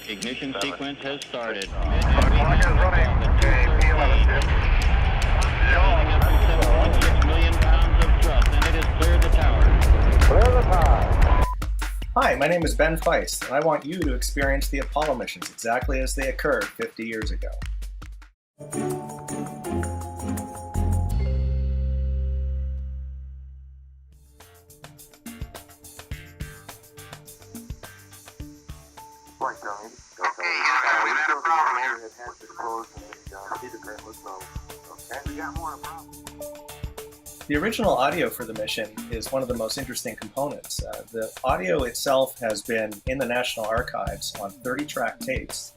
Ignition sequence has started. Clock is running. P11 dip. Up to 7.6 million pounds of thrust, and it has cleared the tower. Clear the tower. Hi, my name is Ben Feist, and I want you to experience the Apollo missions exactly as they occurred 50 years ago. We've had a problem here. It has to close and the heat event was low. Okay, we got more problems. The original audio for the mission is one of the most interesting components. The audio itself has been in the National Archives on 30-track tapes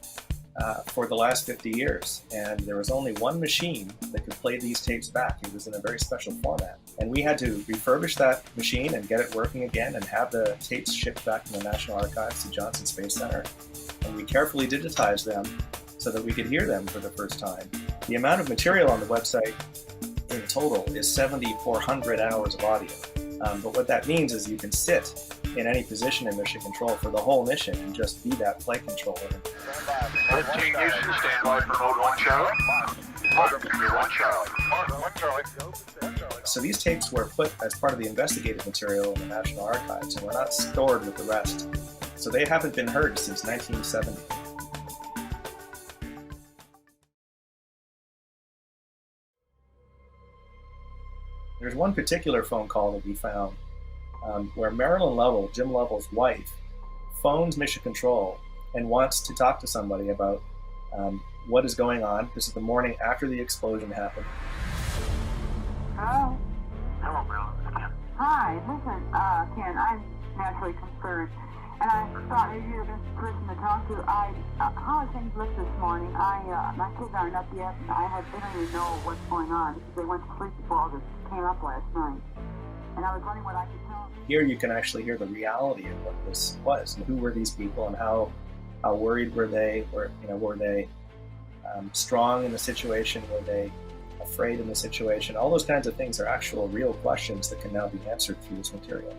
for the last 50 years, and there was only one machine that could play these tapes back. It was in a very special format, and we had to refurbish that machine and get it working again and have the tapes shipped back from the National Archives to Johnson Space Center, and we carefully digitized them so that we could hear them for the first time. The amount of material on the website in total is 7,400 hours of audio. But what that means is you can sit in any position in mission control for the whole mission and just be that flight controller. 15 Houston, stand by for mode 1 Charlie. You're 1 Charlie. 1 Charlie. So these tapes were put as part of the investigative material in the National Archives and were not stored with the rest. So they haven't been heard since 1970. There's one particular phone call that we found where Marilyn Lovell, Jim Lovell's wife, phones Mission Control and wants to talk to somebody about what is going on. This is the morning after the explosion happened. Hello? Hello, Marilyn. Hi, listen, Ken, I'm naturally concerned, and I thought maybe you're the best person to talk to. How are things look this morning? My kids aren't up yet, and I didn't even know what's going on because they went to sleep before all this came up last night. And I was wondering what I could tell them. Here you can actually hear the reality of what this was and who were these people and how worried were they, were they strong in the situation, were they afraid in the situation. All those kinds of things are actual real questions that can now be answered through this material.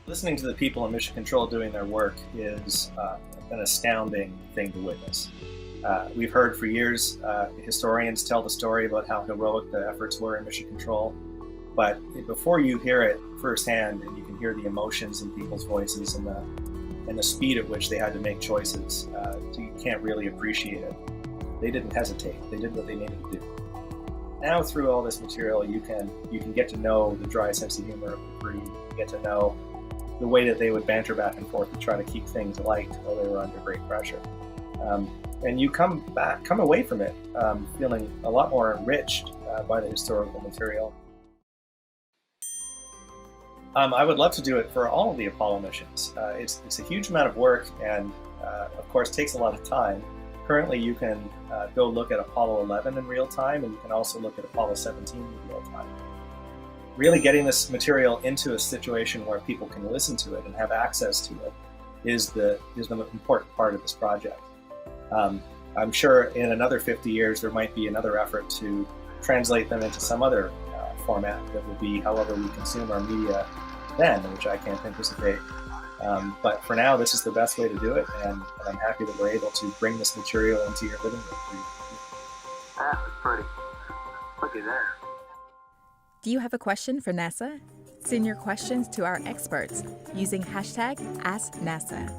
Listening to the people in Mission Control doing their work is an astounding thing to witness. We've heard for years historians tell the story about how heroic the efforts were in Mission Control, but before you hear it firsthand and you can hear the emotions in people's voices and the speed at which they had to make choices, you can't really appreciate it. They didn't hesitate. They did what they needed to do. Now through all this material, you can get to know the dry sense of humor of the crew. You get to know the way that they would banter back and forth to try to keep things light while they were under great pressure. And you come away from it feeling a lot more enriched by the historical material. I would love to do it for all of the Apollo missions. It's a huge amount of work and of course takes a lot of time. Currently you can go look at Apollo 11 in real time, and you can also look at Apollo 17 in real time. Really getting this material into a situation where people can listen to it and have access to it is the important part of this project. I'm sure in another 50 years there might be another effort to translate them into some other format that will be however we consume our media then, which I can't anticipate. But for now, this is the best way to do it, and I'm happy that we're able to bring this material into your living room. That was pretty. Looky there. Do you have a question for NASA? Send your questions to our experts using hashtag AskNASA.